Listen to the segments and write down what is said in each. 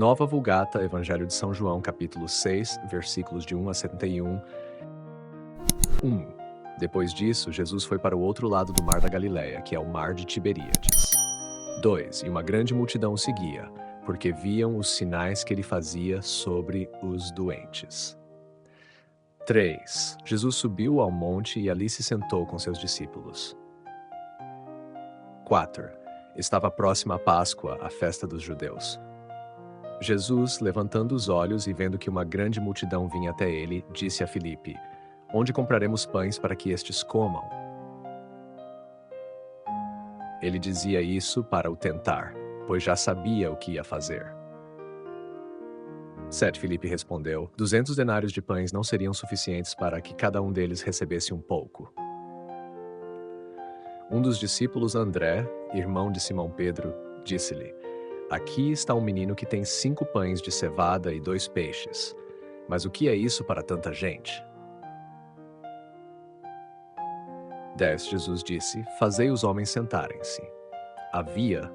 Nova Vulgata, Evangelho de São João, capítulo 6, versículos de 1 a 71. 1. Depois disso, Jesus foi para o outro lado do mar da Galileia, que é o mar de Tiberíades. 2. E uma grande multidão o seguia, porque viam os sinais que ele fazia sobre os doentes. 3. Jesus subiu ao monte e ali se sentou com seus discípulos. 4. Estava próxima a Páscoa, a festa dos judeus. Jesus, levantando os olhos e vendo que uma grande multidão vinha até ele, disse a Filipe: Onde compraremos pães para que estes comam? Ele dizia isso para o tentar, pois já sabia o que ia fazer. 7. Filipe respondeu: 200 denários de pães não seriam suficientes para que cada um deles recebesse um pouco. Um dos discípulos, André, irmão de Simão Pedro, disse-lhe: Aqui está um menino que tem 5 pães de cevada e 2 peixes. Mas o que é isso para tanta gente? 10. Jesus disse: Fazei os homens sentarem-se. Havia,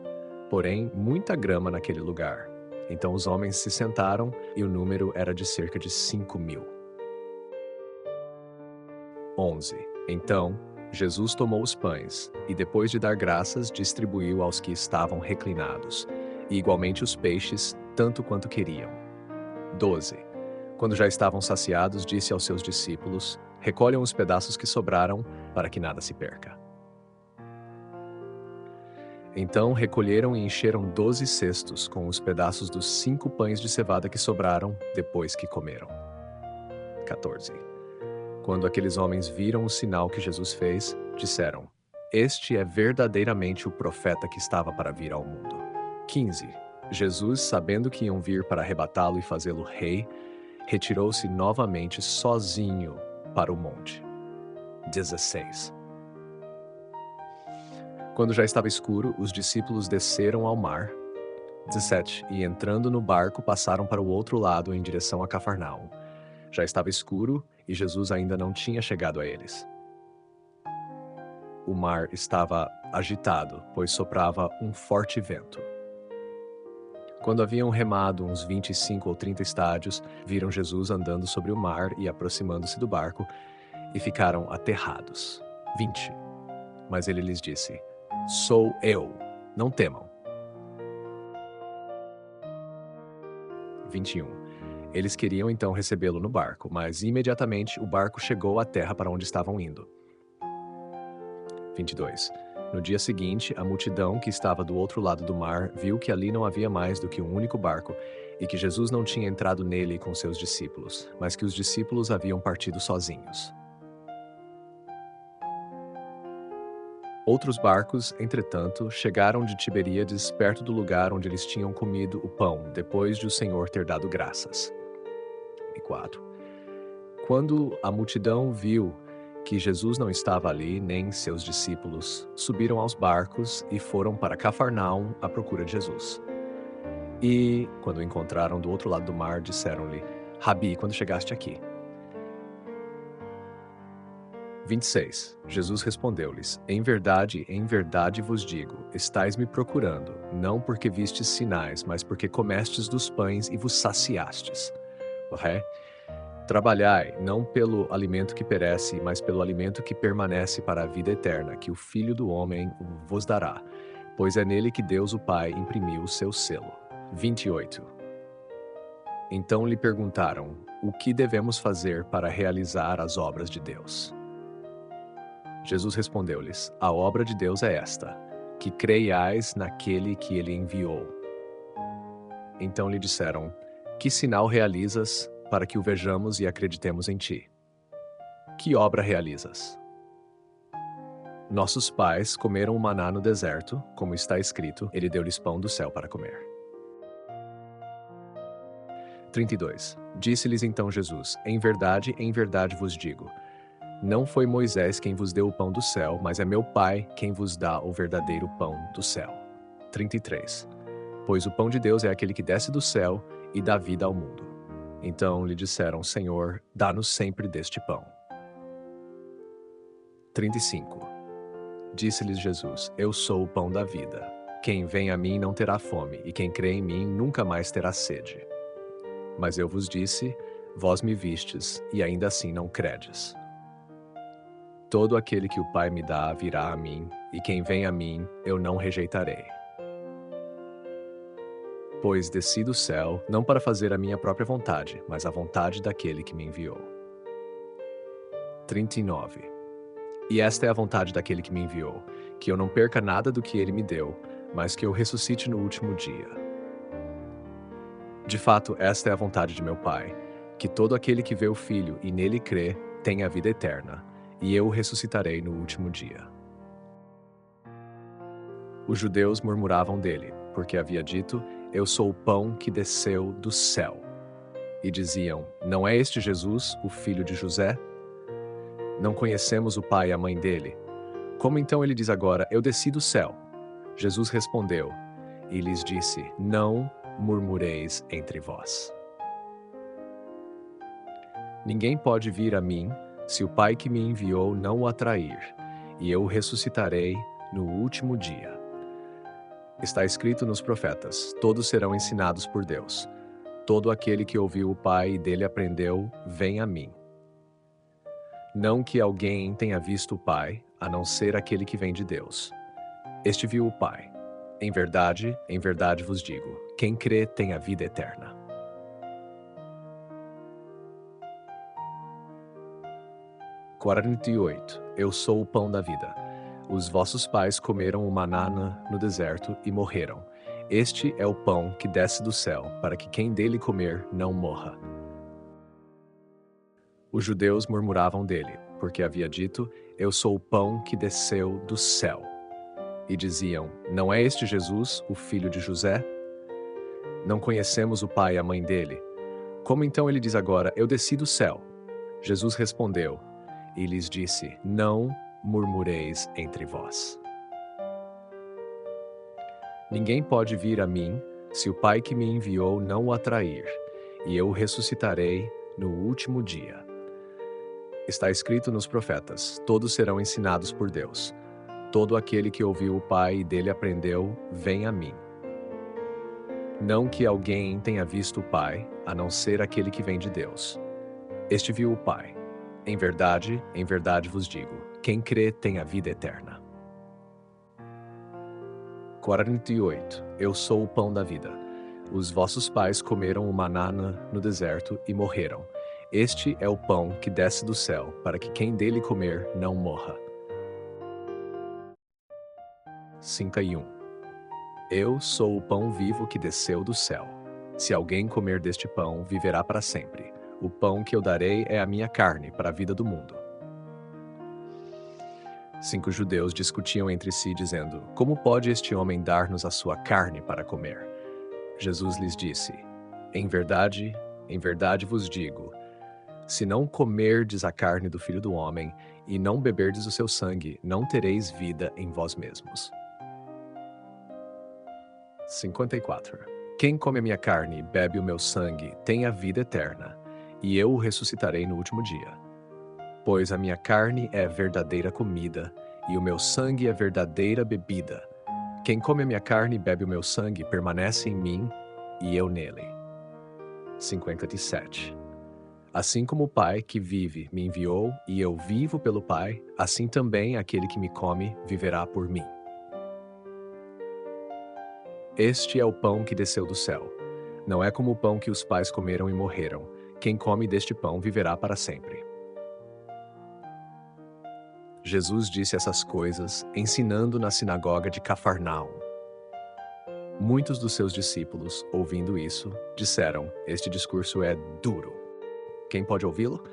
porém, muita grama naquele lugar. Então os homens se sentaram e o número era de cerca de 5.000. 11. Então, Jesus tomou os pães e, depois de dar graças, distribuiu aos que estavam reclinados, e igualmente os peixes, tanto quanto queriam. 12. Quando já estavam saciados, disse aos seus discípulos: Recolham os pedaços que sobraram, para que nada se perca. Então recolheram e encheram 12 cestos com os pedaços dos 5 pães de cevada que sobraram, depois que comeram. 14. Quando aqueles homens viram o sinal que Jesus fez, disseram: Este é verdadeiramente o profeta que estava para vir ao mundo. 15. Jesus, sabendo que iam vir para arrebatá-lo e fazê-lo rei, retirou-se novamente sozinho para o monte. 16. Quando já estava escuro, os discípulos desceram ao mar. 17. E entrando no barco, passaram para o outro lado em direção a Cafarnaum. Já estava escuro e Jesus ainda não tinha chegado a eles. O mar estava agitado, pois soprava um forte vento. Quando haviam remado uns 25 ou 30 estádios, viram Jesus andando sobre o mar e aproximando-se do barco, e ficaram aterrados. 20. Mas ele lhes disse: Sou eu, não temam. 21. Eles queriam então recebê-lo no barco, mas imediatamente o barco chegou à terra para onde estavam indo. 22. No dia seguinte, a multidão que estava do outro lado do mar viu que ali não havia mais do que um único barco e que Jesus não tinha entrado nele com seus discípulos, mas que os discípulos haviam partido sozinhos. Outros barcos, entretanto, chegaram de Tiberíades perto do lugar onde eles tinham comido o pão, depois de o Senhor ter dado graças. 4. Quando a multidão viu que Jesus não estava ali, nem seus discípulos, subiram aos barcos e foram para Cafarnaum à procura de Jesus. E, quando o encontraram do outro lado do mar, disseram-lhe: Rabi, quando chegaste aqui? 26. Jesus respondeu-lhes: em verdade vos digo, estais me procurando, não porque vistes sinais, mas porque comestes dos pães e vos saciastes. Trabalhai, não pelo alimento que perece, mas pelo alimento que permanece para a vida eterna, que o Filho do Homem vos dará, pois é nele que Deus o Pai imprimiu o seu selo. 28. Então lhe perguntaram: o que devemos fazer para realizar as obras de Deus? Jesus respondeu-lhes: a obra de Deus é esta, que creiais naquele que ele enviou. Então lhe disseram: que sinal realizas para que o vejamos e acreditemos em ti? Que obra realizas? Nossos pais comeram o maná no deserto, como está escrito, ele deu-lhes pão do céu para comer. 32. Disse-lhes então Jesus: em verdade vos digo, não foi Moisés quem vos deu o pão do céu, mas é meu Pai quem vos dá o verdadeiro pão do céu. 33. Pois o pão de Deus é aquele que desce do céu e dá vida ao mundo. Então lhe disseram: Senhor, dá-nos sempre deste pão. 35. Disse-lhes Jesus: eu sou o pão da vida. Quem vem a mim não terá fome, e quem crê em mim nunca mais terá sede. Mas eu vos disse, vós me vistes, e ainda assim não credes. Todo aquele que o Pai me dá virá a mim, e quem vem a mim eu não rejeitarei. Pois desci do céu, não para fazer a minha própria vontade, mas a vontade daquele que me enviou. 39. E esta é a vontade daquele que me enviou, que eu não perca nada do que ele me deu, mas que eu ressuscite no último dia. De fato, esta é a vontade de meu Pai, que todo aquele que vê o Filho e nele crê tenha a vida eterna, e eu o ressuscitarei no último dia. Os judeus murmuravam dele, porque havia dito, eu sou o pão que desceu do céu. E diziam, não é este Jesus, o filho de José? Não conhecemos o pai e a mãe dele? Como então ele diz agora, eu desci do céu? Jesus respondeu, e lhes disse, não murmureis entre vós. Ninguém pode vir a mim, se o Pai que me enviou não o atrair, e eu o ressuscitarei no último dia. Está escrito nos profetas, todos serão ensinados por Deus. Todo aquele que ouviu o Pai e dele aprendeu, vem a mim. Não que alguém tenha visto o Pai, a não ser aquele que vem de Deus. Este viu o Pai. Em verdade vos digo, quem crê tem a vida eterna. Eu sou o pão da vida. Os vossos pais comeram o maná no deserto e morreram. Este é o pão que desce do céu, para que quem dele comer não morra. Os judeus murmuravam dele, porque havia dito, eu sou o pão que desceu do céu. E diziam, não é este Jesus, o filho de José? Não conhecemos o pai e a mãe dele? Como então ele diz agora, eu desci do céu? Jesus respondeu, e lhes disse, não murmureis entre vós. Ninguém pode vir a mim, se o Pai que me enviou não o atrair, e eu o ressuscitarei no último dia. Está escrito nos profetas, todos serão ensinados por Deus. Todo aquele que ouviu o Pai e dele aprendeu, vem a mim. Não que alguém tenha visto o Pai, a não ser aquele que vem de Deus. Este viu o Pai. Em verdade vos digo, quem crê tem a vida eterna. 48. Eu sou o pão da vida. Os vossos pais comeram o maná no deserto e morreram. Este é o pão que desce do céu, para que quem dele comer não morra. 51. Eu sou o pão vivo que desceu do céu. Se alguém comer deste pão, viverá para sempre. O pão que eu darei é a minha carne para a vida do mundo. 5 judeus discutiam entre si, dizendo, como pode este homem dar-nos a sua carne para comer? Jesus lhes disse, em verdade vos digo, se não comerdes a carne do Filho do Homem e não beberdes o seu sangue, não tereis vida em vós mesmos. 54. Quem come a minha carne e bebe o meu sangue tem a vida eterna, e eu o ressuscitarei no último dia. Pois a minha carne é verdadeira comida, e o meu sangue é verdadeira bebida. Quem come a minha carne e bebe o meu sangue permanece em mim, e eu nele. 57. Assim como o Pai que vive me enviou, e eu vivo pelo Pai, assim também aquele que me come viverá por mim. Este é o pão que desceu do céu. Não é como o pão que os pais comeram e morreram. Quem come deste pão viverá para sempre. Jesus disse essas coisas, ensinando na sinagoga de Cafarnaum. Muitos dos seus discípulos, ouvindo isso, disseram, este discurso é duro. Quem pode ouvi-lo?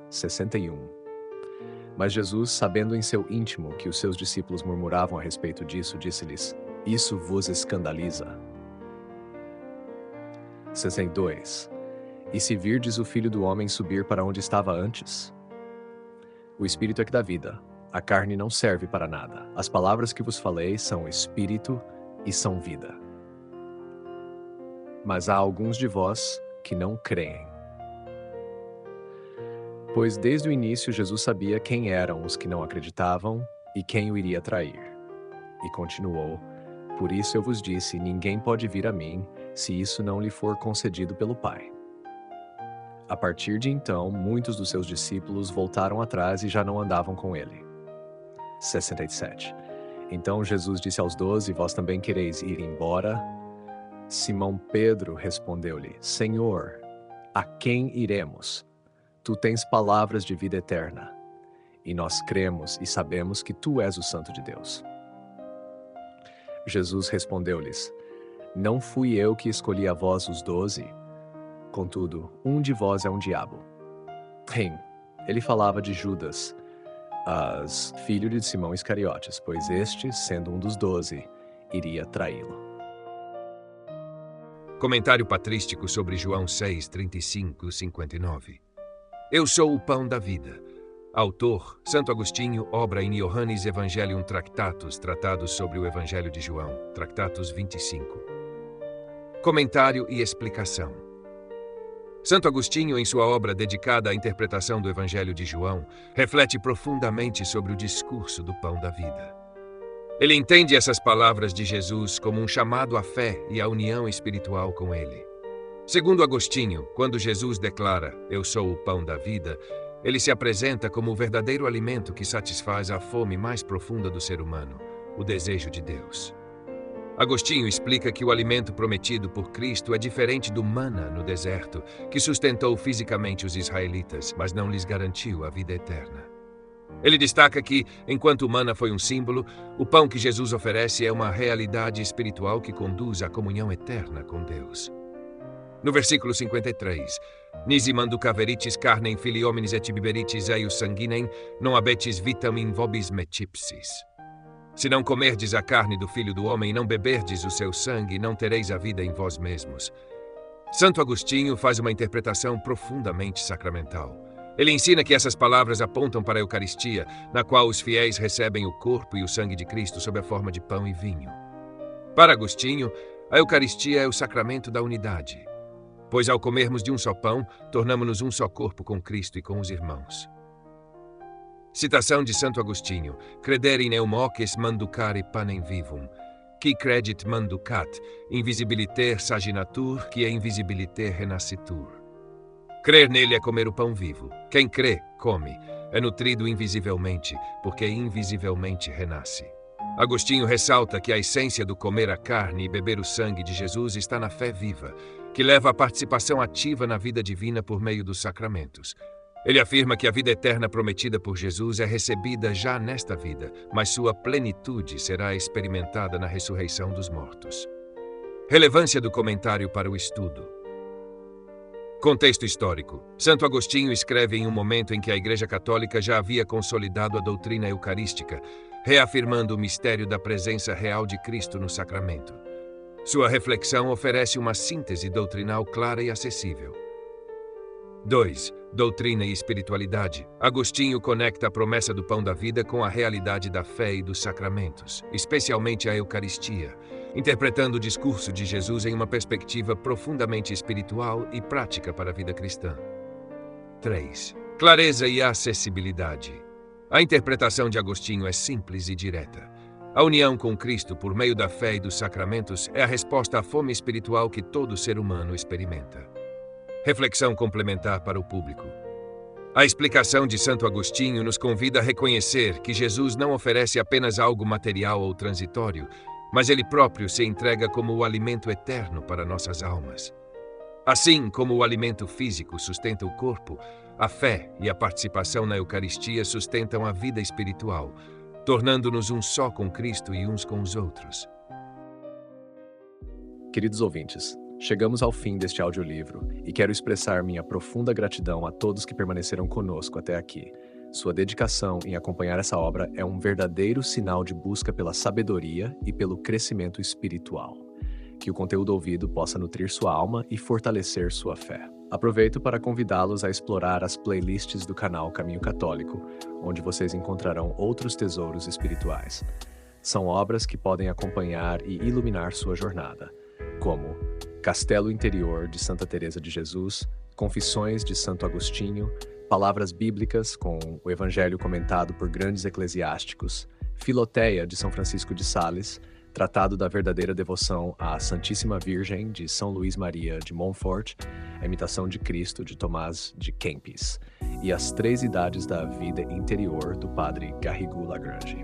61. Mas Jesus, sabendo em seu íntimo que os seus discípulos murmuravam a respeito disso, disse-lhes, isso vos escandaliza. 62. E se virdes o Filho do Homem subir para onde estava antes? O Espírito é que dá vida, a carne não serve para nada. As palavras que vos falei são Espírito e são vida. Mas há alguns de vós que não creem. Pois desde o início Jesus sabia quem eram os que não acreditavam e quem o iria trair. E continuou: Por isso eu vos disse, ninguém pode vir a mim, se isso não lhe for concedido pelo Pai. A partir de então, muitos dos seus discípulos voltaram atrás e já não andavam com ele. 67. Então Jesus disse aos 12, vós também quereis ir embora? Simão Pedro respondeu-lhe, Senhor, a quem iremos? Tu tens palavras de vida eterna, e nós cremos e sabemos que tu és o Santo de Deus. Jesus respondeu-lhes, não fui eu que escolhi a vós os 12? Contudo, um de vós é um diabo. Ele falava de Judas, filho de Simão Iscariotes, pois este, sendo um dos 12, iria traí-lo. Comentário patrístico sobre João 6, 35 e 59. Eu sou o pão da vida. Autor, Santo Agostinho, obra in Johannis Evangelium Tractatus, tratados sobre o Evangelho de João, Tractatus 25. Comentário e explicação. Santo Agostinho, em sua obra dedicada à interpretação do Evangelho de João, reflete profundamente sobre o discurso do pão da vida. Ele entende essas palavras de Jesus como um chamado à fé e à união espiritual com Ele. Segundo Agostinho, quando Jesus declara, eu sou o pão da vida, ele se apresenta como o verdadeiro alimento que satisfaz a fome mais profunda do ser humano, o desejo de Deus. Agostinho explica que o alimento prometido por Cristo é diferente do maná no deserto, que sustentou fisicamente os israelitas, mas não lhes garantiu a vida eterna. Ele destaca que, enquanto o maná foi um símbolo, o pão que Jesus oferece é uma realidade espiritual que conduz à comunhão eterna com Deus. No versículo 53, Nisi manducaveritis carnem filii hominis et biberitis eius sanguinem, non habetis vitam in vobis metipsis. Se não comerdes a carne do Filho do Homem e não beberdes o seu sangue, não tereis a vida em vós mesmos. Santo Agostinho faz uma interpretação profundamente sacramental. Ele ensina que essas palavras apontam para a Eucaristia, na qual os fiéis recebem o corpo e o sangue de Cristo sob a forma de pão e vinho. Para Agostinho, a Eucaristia é o sacramento da unidade, pois ao comermos de um só pão, tornamo-nos um só corpo com Cristo e com os irmãos. Citação de Santo Agostinho: Credere in eum hoces manducare panem vivum, qui credit manducat, invisibiliter saginatur, qui invisibiliter renascitur. Crer nele é comer o pão vivo. Quem crê, come. É nutrido invisivelmente, porque invisivelmente renasce. Agostinho ressalta que a essência do comer a carne e beber o sangue de Jesus está na fé viva, que leva à participação ativa na vida divina por meio dos sacramentos. Ele afirma que a vida eterna prometida por Jesus é recebida já nesta vida, mas sua plenitude será experimentada na ressurreição dos mortos. Relevância do comentário para o estudo. Contexto histórico. Santo Agostinho escreve em um momento em que a Igreja Católica já havia consolidado a doutrina eucarística, reafirmando o mistério da presença real de Cristo no sacramento. Sua reflexão oferece uma síntese doutrinal clara e acessível. 2. Doutrina e espiritualidade. Agostinho conecta a promessa do pão da vida com a realidade da fé e dos sacramentos, especialmente a Eucaristia, interpretando o discurso de Jesus em uma perspectiva profundamente espiritual e prática para a vida cristã. 3. Clareza e acessibilidade. A interpretação de Agostinho é simples e direta. A união com Cristo por meio da fé e dos sacramentos é a resposta à fome espiritual que todo ser humano experimenta. Reflexão complementar para o público. A explicação de Santo Agostinho nos convida a reconhecer que Jesus não oferece apenas algo material ou transitório, mas ele próprio se entrega como o alimento eterno para nossas almas. Assim como o alimento físico sustenta o corpo, a fé e a participação na Eucaristia sustentam a vida espiritual, tornando-nos um só com Cristo e uns com os outros. Queridos ouvintes, chegamos ao fim deste audiolivro e quero expressar minha profunda gratidão a todos que permaneceram conosco até aqui. Sua dedicação em acompanhar essa obra é um verdadeiro sinal de busca pela sabedoria e pelo crescimento espiritual. Que o conteúdo ouvido possa nutrir sua alma e fortalecer sua fé. Aproveito para convidá-los a explorar as playlists do canal Caminho Católico, onde vocês encontrarão outros tesouros espirituais. São obras que podem acompanhar e iluminar sua jornada, como Castelo Interior de Santa Teresa de Jesus, Confissões de Santo Agostinho, Palavras Bíblicas com o Evangelho comentado por grandes eclesiásticos, Filoteia, de São Francisco de Sales, Tratado da Verdadeira Devoção à Santíssima Virgem, de São Luís Maria de Montfort, A Imitação de Cristo, de Tomás de Kempis, e As Três Idades da Vida Interior, do padre Garrigou Lagrange.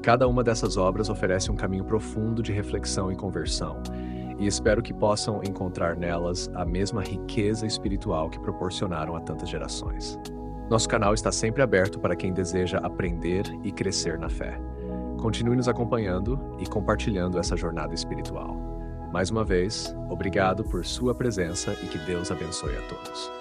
Cada uma dessas obras oferece um caminho profundo de reflexão e conversão, e espero que possam encontrar nelas a mesma riqueza espiritual que proporcionaram a tantas gerações. Nosso canal está sempre aberto para quem deseja aprender e crescer na fé. Continue nos acompanhando e compartilhando essa jornada espiritual. Mais uma vez, obrigado por sua presença e que Deus abençoe a todos.